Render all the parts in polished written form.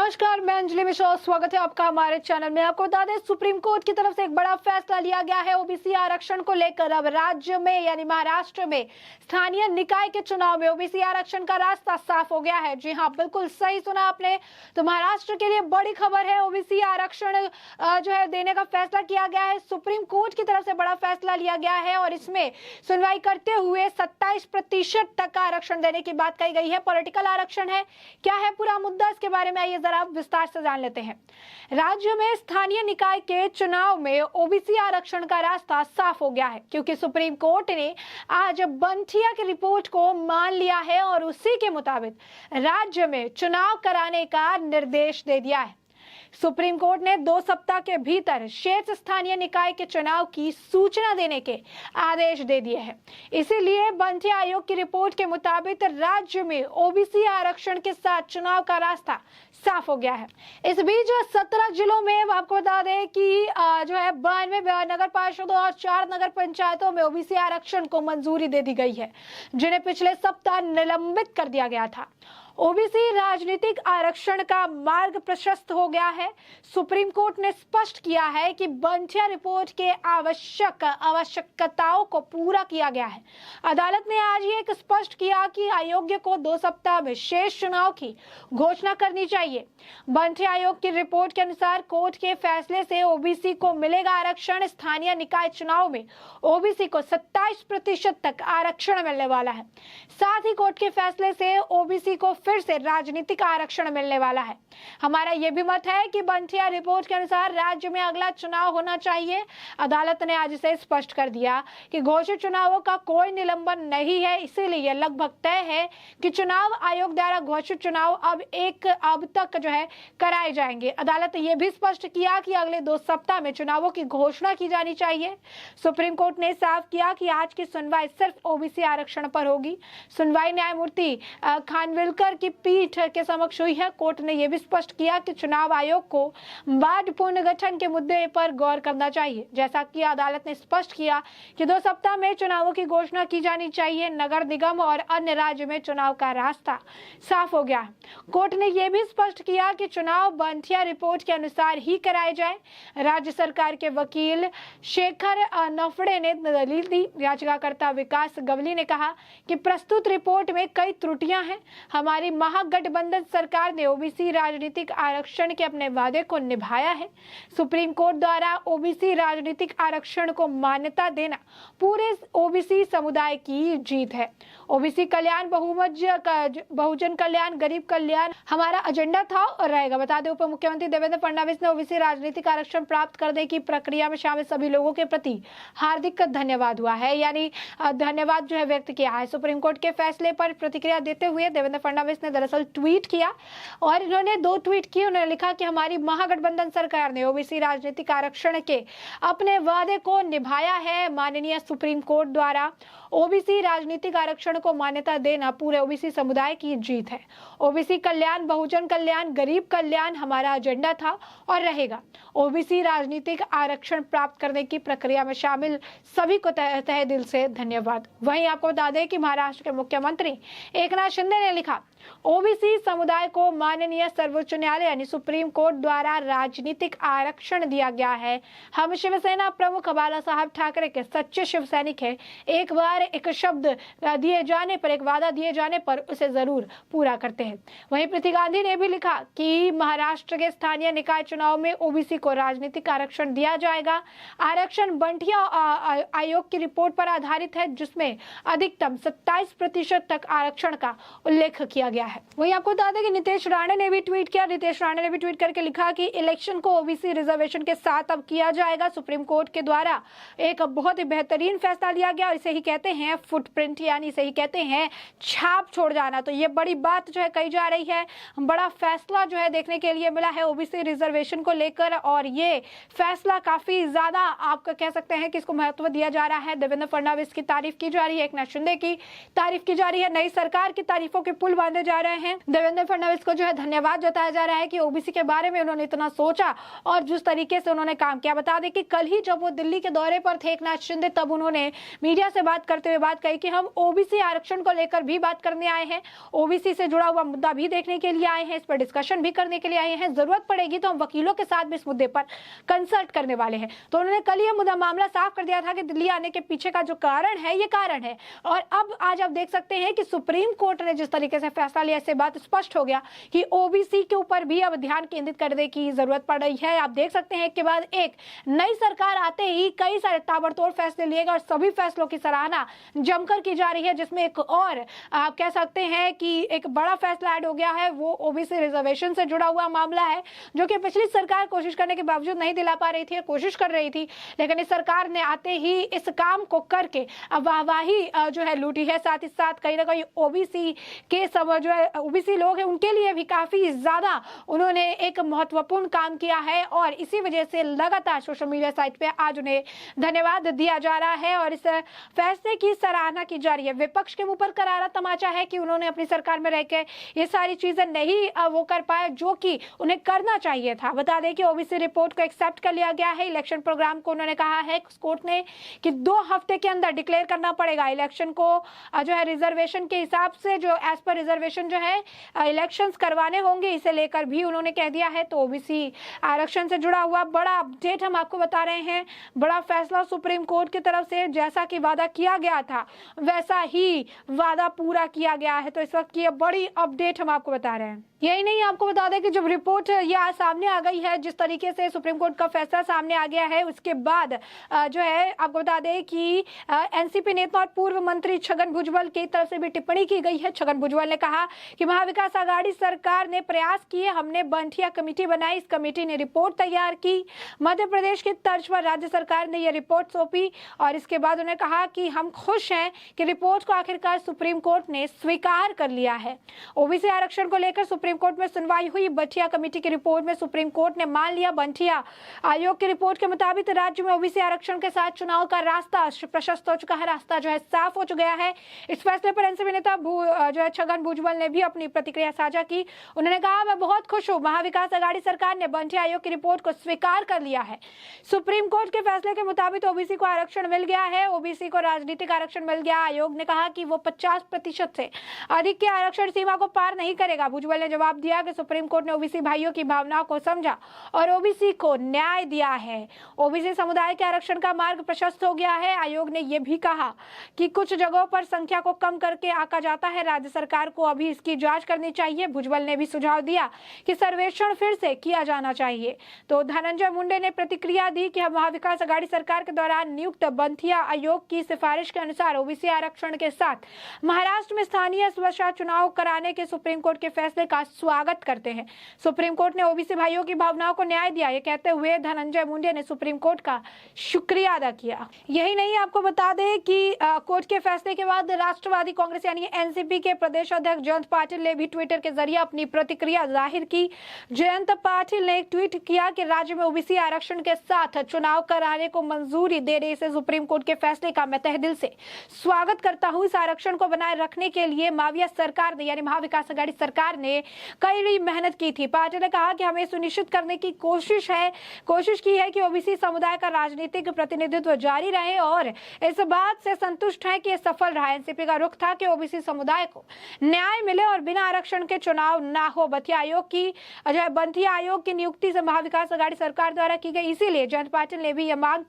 नमस्कार, मैं अंजलि मिश्रा। स्वागत है आपका हमारे चैनल में। आपको बता दें, सुप्रीम कोर्ट की तरफ से एक बड़ा फैसला लिया गया है ओबीसी आरक्षण को लेकर। अब राज्य में यानी महाराष्ट्र में स्थानीय निकाय के चुनाव में ओबीसी आरक्षण का रास्ता साफ हो गया है। जी हाँ, बिल्कुल सही सुना आपने। तो महाराष्ट्र के लिए बड़ी खबर है। ओबीसी आरक्षण जो है देने का फैसला किया गया है। सुप्रीम कोर्ट की तरफ से बड़ा फैसला लिया गया है और इसमें सुनवाई करते हुए 27% तक का आरक्षण देने की बात कही गई है। पॉलिटिकल आरक्षण है, क्या है पूरा मुद्दा, इसके बारे में आइए जरा विस्तार से जान लेते हैं। राज्य में स्थानीय निकाय के चुनाव में ओबीसी आरक्षण का रास्ता साफ हो गया है, क्योंकि सुप्रीम कोर्ट ने आज बंथिया की रिपोर्ट को मान लिया है और उसी के मुताबिक राज्य में चुनाव कराने का निर्देश दे दिया है। सुप्रीम कोर्ट ने 2 सप्ताह के भीतर शेष स्थानीय निकाय के चुनाव की सूचना देने के आदेश दे दिए हैं। इसीलिए बंथिया आयोग की रिपोर्ट के मुताबिक राज्य में ओबीसी आरक्षण के साथ चुनाव का रास्ता साफ हो गया है। इस बीच 17 जिलों में आपको बता दें कि जो है 92 नगर पार्षदों और 4 नगर पंचायतों में ओबीसी आरक्षण को मंजूरी दे दी गई है, जिन्हें पिछले सप्ताह निलंबित कर दिया गया था। ओबीसी राजनीतिक आरक्षण का मार्ग प्रशस्त हो गया है। सुप्रीम कोर्ट ने स्पष्ट किया है कि बंथिया रिपोर्ट के आवश्यकताओं को पूरा किया गया है। अदालत ने आज ये स्पष्ट किया कि आयोग को 2 सप्ताह में शेष चुनाव की घोषणा करनी चाहिए। बंथिया आयोग की रिपोर्ट के अनुसार कोर्ट के फैसले से ओबीसी को मिलेगा आरक्षण। स्थानीय निकाय चुनाव में ओबीसी को 27% तक आरक्षण मिलने वाला है। साथ ही कोर्ट के फैसले से ओबीसी को फिर से राजनीतिक आरक्षण मिलने वाला है। हमारा यह भी मत है कि बंथिया रिपोर्ट के अनुसार राज्य में अगला चुनाव होना चाहिए। अदालत ने आज इसे स्पष्ट कर दिया कि घोषित चुनावों का कोई निलंबन नहीं है, इसीलिए लगभग तय है कि चुनाव आयोग द्वारा घोषित चुनाव अब तक जो है कराए जाएंगे। अदालत ने यह भी स्पष्ट किया कि अगले 2 सप्ताह में चुनावों की घोषणा की जानी चाहिए। सुप्रीम कोर्ट ने साफ किया कि आज की सुनवाई सिर्फ ओबीसी आरक्षण पर होगी। सुनवाई न्यायमूर्ति खानविलकर की पीठ के समक्ष हुई है। कोर्ट ने यह भी स्पष्ट किया कि चुनाव आयोग को वार्ड पुनर्गठन के मुद्दे पर गौर करना चाहिए। जैसा कि अदालत ने स्पष्ट किया कि 2 सप्ताह में चुनावों की घोषणा की जानी चाहिए। नगर निगम और अन्य राज्य में चुनाव का रास्ता साफ हो गया है। कोर्ट ने यह भी स्पष्ट किया कि चुनाव बंथिया रिपोर्ट के अनुसार ही कराए जाए। राज्य सरकार के वकील शेखर नफड़े ने दलील दी। याचिकाकर्ता विकास गवली ने कहा कि प्रस्तुत रिपोर्ट में कई त्रुटियां हैं। हमारी महागठबंधन सरकार ने ओबीसी राजनीतिक आरक्षण के अपने वादे को निभाया है। सुप्रीम कोर्ट द्वारा ओबीसी राजनीतिक आरक्षण को मान्यता देना पूरे ओबीसी समुदाय की जीत है। ओबीसी कल्याण, बहुजन कल्याण, गरीब कल्याण हमारा एजेंडा था और रहेगा। बता दें, उप मुख्यमंत्री देवेंद्र फडणवीस ने ओबीसी राजनीतिक आरक्षण प्राप्त करने की प्रक्रिया में शामिल सभी लोगों के प्रति हार्दिक धन्यवाद हुआ है, यानी धन्यवाद जो है व्यक्त किया है। सुप्रीम कोर्ट के फैसले पर प्रतिक्रिया देते हुए देवेंद्र फडणवीस ने दरअसल ट्वीट किया और इन्होंने 2 ट्वीट किए। उन्होंने लिखा कि हमारी महागठबंधन सरकार ने ओबीसी राजनीतिक आरक्षण के अपने वादे को निभाया है। माननीय सुप्रीम कोर्ट द्वारा ओबीसी राजनीतिक आरक्षण को मान्यता देना पूरे ओबीसी समुदाय की जीत है। ओबीसी कल्याण, बहुजन कल्याण, गरीब कल्याण हमारा एजेंडा था और रहेगा। ओबीसी राजनीतिक आरक्षण प्राप्त करने की प्रक्रिया में शामिल सभी को तहे दिल से धन्यवाद। वहीं आपको बता दें कि महाराष्ट्र के मुख्यमंत्री एकनाथ शिंदे ने लिखा, ओबीसी समुदाय को माननीय सर्वोच्च न्यायालय यानी सुप्रीम कोर्ट द्वारा राजनीतिक आरक्षण दिया गया है। हम शिवसेना प्रमुख बाला साहब ठाकरे के सच्चे शिव सैनिक हैं। एक बार एक शब्द दिए जाने पर, एक वादा दिए जाने पर उसे जरूर पूरा करते हैं। वहीं प्रीति गांधी ने भी लिखा कि महाराष्ट्र के स्थानीय निकाय चुनाव में ओबीसी को राजनीतिक आरक्षण दिया जाएगा। आरक्षण बंथिया आयोग की रिपोर्ट पर आधारित है, जिसमें अधिकतम 27% तक आरक्षण का उल्लेख किया गया है। वहीं आपको बता दें कि नीतीश राणे ने भी ट्वीट किया। नीतीश राणे ने भी ट्वीट करके लिखा कि इलेक्शन को ओबीसी रिजर्वेशन के साथ अब किया जाएगा। सुप्रीम कोर्ट के द्वारा एक बहुत ही बेहतरीन फैसला लिया गया और इसे ही कहते हैं फुटप्रिंट, यानी इसे ही कहते हैं छाप छोड़ जाना। तो ये बड़ी बात जो है कही जा रही है। बड़ा फैसला जो है देखने के लिए मिला है ओबीसी रिजर्वेशन को लेकर और ये फैसला काफी ज्यादा आप कह सकते हैं कि इसको महत्व दिया जा रहा है। देवेंद्र फडणवीस की तारीफ की जा रही है, एकनाथ शिंदे की तारीफ की जा रही है, नई सरकार की तारीफों के पुल बांधे जा रहे हैं। देवेंद्र फडणवीस को जो है धन्यवाद जताया जा रहा है कि ओबीसी के बारे में उन्होंने इतना सोचा और जिस तरीके से उन्होंने काम किया। बता दें कि कल ही जब वो दिल्ली के दौरे पर थे एकनाथ शिंदे, तब उन्होंने मीडिया से बात करते करते हुए बात कही कि हम ओबीसी आरक्षण को लेकर भी बात करने आए हैं, ओबीसी से जुड़ा हुआ मुद्दा भी देखने के लिए आए हैं, इस पर डिस्कशन भी करने के लिए आए हैं, जरूरत पड़ेगी तो हम वकीलों के साथ भी इस मुद्दे पर कंसल्ट करने वाले हैं। तो उन्होंने कल यह मुद्दा मामला साफ कर दिया था कि दिल्ली आने के पीछे का जो कारण है ये कारण है। और अब आज आप देख सकते हैं कि सुप्रीम कोर्ट ने जिस तरीके से फैसला लिया, इससे बात स्पष्ट हो गया कि ओबीसी के ऊपर भी अब ध्यान केंद्रित करने की जरूरत पड़ रही है। आप देख सकते हैं एक के बाद एक नई सरकार आते ही कई सारे ताबड़तोड़ फैसले लिए गए और सभी फैसलों की सराहना जमकर की जा रही है, जिसमें एक और आप कह सकते हैं कि एक बड़ा फैसला ऐड हो गया है। वो ओबीसी रिजर्वेशन से जुड़ा हुआ मामला है, जो कि पिछली सरकार कोशिश करने के बावजूद नहीं दिला पा रही थी, कोशिश कर रही थी, लेकिन इस सरकार ने आते ही इस काम को करके वाहवाही जो है लूटी है। साथ ही साथ कहीं ना कहीं ओबीसी के सब जो है ओबीसी लोग हैं उनके लिए भी काफी ज्यादा उन्होंने एक महत्वपूर्ण काम किया है और इसी वजह से लगातार सोशल मीडिया साइट पे आज उन्हें धन्यवाद दिया जा रहा है और इस फैसले की सराहना की जा रही है। विपक्ष के मुंह पर करारा तमाचा है कि उन्होंने अपनी सरकार में रहकर ये सारी चीजें नहीं वो कर पाए जो कि उन्हें करना चाहिए था। बता दें कि ओबीसी रिपोर्ट को एक्सेप्ट कर लिया गया है। इलेक्शन प्रोग्राम को उन्होंने कहा है कोर्ट ने कि 2 हफ्ते के अंदर डिक्लेयर करना पड़ेगा इलेक्शन को जो है रिजर्वेशन के हिसाब से, जो एज पर रिजर्वेशन जो है इलेक्शंस करवाने होंगे, इसे लेकर भी उन्होंने कह दिया है। तो ओबीसी आरक्षण से जुड़ा हुआ बड़ा अपडेट हम आपको बता रहे हैं, बड़ा फैसला सुप्रीम कोर्ट की तरफ से, जैसा कि वादा किया गया था वैसा ही वादा पूरा किया गया है। तो इस वक्त की बड़ी अपडेट हम आपको बता रहे हैं। यही नहीं, आपको बता दें कि जब रिपोर्ट ये आज सामने आ गई है, जिस तरीके से सुप्रीम कोर्ट का फैसला सामने आ गया है, उसके बाद जो है आपको बता दें कि एनसीपी नेता और पूर्व मंत्री छगन भुजबल की तरफ से भी टिप्पणी की गई है। छगन भुजबल ने कहा कि महाविकास आघाड़ी सरकार ने प्रयास किए, हमने बंठिया कमेटी बनाई, इस कमेटी ने रिपोर्ट तैयार की, मध्य प्रदेश की तर्ज पर राज्य सरकार ने यह रिपोर्ट सौंपी और इसके बाद उन्होंने कहा कि हम खुश हैं कि रिपोर्ट को आखिरकार सुप्रीम कोर्ट ने स्वीकार कर लिया है। ओबीसी आरक्षण को लेकर सुप्रीम कोर्ट में सुनवाई हुई। बंठिया कमेटी की रिपोर्ट में सुप्रीम कोर्ट ने मान लिया। बंठिया आयोग की रिपोर्ट के मुताबिक राज्य में ओबीसी आरक्षण के साथ चुनाव का रास्ता प्रशस्त हो चुका है, रास्ता जो है साफ हो चुका है। इस फैसले पर एनसीपी नेता जो है छगन भुजबल ने भी अपनी प्रतिक्रिया साझा की। उन्होंने कहा, मैं बहुत खुश हूँ, महाविकास आघाड़ी सरकार ने बंठिया आयोग की रिपोर्ट को स्वीकार कर लिया है। सुप्रीम कोर्ट के फैसले के मुताबिक ओबीसी को आरक्षण मिल गया है, ओबीसी को राजनीतिक आरक्षण मिल गया। आयोग ने कहा कि वो 50% से अधिक की आरक्षण सीमा को पार नहीं करेगा। भुजबल ने जवाब दिया कि सुप्रीम कोर्ट ने ओबीसी भाइयों की भावनाओं को समझा और ओबीसी को न्याय दिया है। ओबीसी समुदाय के आरक्षण का मार्ग प्रशस्त हो गया है। आयोग ने यह भी कहा कि कुछ जगहों पर संख्या को कम करके आंका जाता है, राज्य सरकार को अभी इसकी जांच करनी चाहिए। भुजबल ने भी सुझाव दिया कि सर्वेक्षण फिर से किया जाना चाहिए। तो धनंजय मुंडे ने प्रतिक्रिया दी कि महाविकास आघाड़ी सरकार के दौरान नियुक्त बंठिया आयोग की सिफारिश के अनुसार ओबीसी आरक्षण के साथ महाराष्ट्र में स्थानीय स्वतंत्र चुनाव कराने के सुप्रीम कोर्ट के फैसले का स्वागत करते हैं। सुप्रीम कोर्ट ने ओबीसी भाइयों की भावनाओं को न्याय दिया, ये कहते हुए धनंजय मुंडे ने सुप्रीम कोर्ट का शुक्रिया अदा किया। यही नहीं, आपको बता दें कि कोर्ट के फैसले के बाद राष्ट्रवादी कांग्रेस यानी एनसीपी के प्रदेश अध्यक्ष जयंत पाटिल ने भी ट्विटर के जरिए अपनी प्रतिक्रिया जाहिर की। जयंत पाटिल ने एक ट्वीट किया कि राज्य में ओबीसी आरक्षण के साथ चुनाव कराने को मंजूरी देने से सुप्रीम कोर्ट के फैसले का मैं तहे दिल से स्वागत करता हूं। इस आरक्षण को बनाए रखने के लिए माविया सरकार ने यानी महाविकास आघाड़ी सरकार ने कई मेहनत की थी। पाटिल ने कहा कि हमें सुनिश्चित करने की कोशिश की है कि ओबीसी समुदाय का राजनीतिक प्रतिनिधित्व जारी रहे और इस बात से संतुष्ट है कि यह सफल रहा। एनसीपी का रुख था कि ओबीसी समुदाय को न्याय मिले और बिना आरक्षण के चुनाव ना हो। बंठिया आयोग की नियुक्ति से महाविकास आघाड़ी सरकार द्वारा की गई, इसीलिए जयंत पाटिल ने भी यह मांग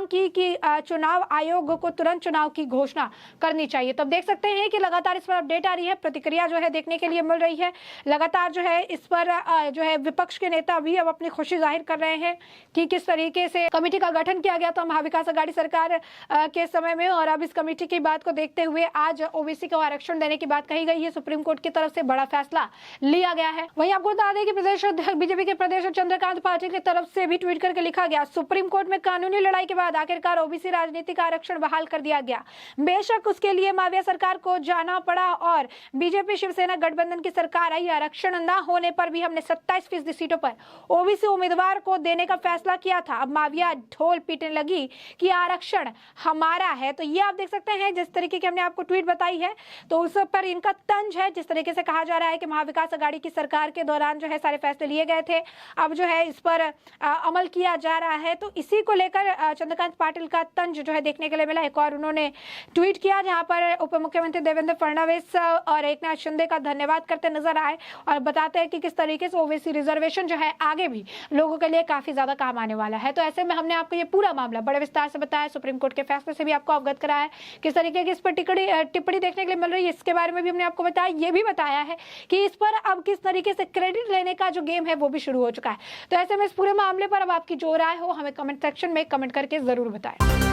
की कि चुनाव आयोग को तुरंत चुनाव की घोषणा करनी चाहिए। तब देख सकते हैं कि लगातार इस पर अपडेट आ रही है, प्रतिक्रिया जो है देखने के लिए मिल रही है। लगातार जो है इस पर जो है विपक्ष के नेता भी अब अपनी खुशी जाहिर कर रहे हैं कि किस तरीके से कमेटी का गठन किया गया था महाविकास आघाड़ी सरकार के समय में और अब इस कमेटी की बात को देखते हुए आज ओबीसी को आरक्षण देने की बात कही गई है। सुप्रीम कोर्ट की तरफ से बड़ा फैसला लिया गया है। वहीं आपको बता दें कि प्रदेश अध्यक्ष बीजेपी के प्रदेश चंद्रकांत पाटिल की तरफ से भी ट्वीट करके लिखा गया, सुप्रीम कोर्ट में कानूनी लड़ाई के बाद आखिरकार ओबीसी राजनीतिक आरक्षण बहाल कर दिया गया। बेशक उसके लिए माविया सरकार को जाना पड़ा और बीजेपी शिवसेना गठबंधन की सरकार आई, आरक्षण न होने पर भी हमने 27% सीटों पर ओबीसी उम्मीदवार को देने का फैसला किया था। अब माविया ढोल पीटने लगी कि आरक्षण हमारा है। तो ये आप देख सकते हैं, जिस तरीके की हमने आपको ट्वीट बताई है तो उस पर इनका तंज है। जिस तरीके से कहा जा रहा है कि महाविकास आघाड़ी की सरकार के दौरान जो है सारे फैसले लिए गए थे, अब जो है इस पर अमल किया जा रहा है। तो इसी को लेकर चंद्रकांत पाटिल का तंज जो है देखने के लिए मिला। एक और उन्होंने ट्वीट किया जहां पर उप मुख्यमंत्री देवेंद्र फडणवीस और एकनाथ शिंदे का धन्यवाद करते नजर आए और बताते हैं कि किस तरीके से ओबीसी रिजर्वेशन जो है आगे भी लोगों के लिए काफी ज्यादा काम आने वाला है। तो ऐसे में हमने आपको ये पूरा मामला बड़े विस्तार से बताया, सुप्रीम कोर्ट के फैसले से भी आपको अवगत कराया, किस तरीके की इस पर टिप्पणी देखने के लिए मिल रही है इसके बारे में भी हमने आपको बताया। ये भी बताया है कि इस पर अब किस तरीके से क्रेडिट लेने का जो गेम है वो भी शुरू हो चुका है। तो ऐसे में इस पूरे मामले पर अब आपकी जो राय हो हमें कमेंट सेक्शन में कमेंट करके जरूर बताएं।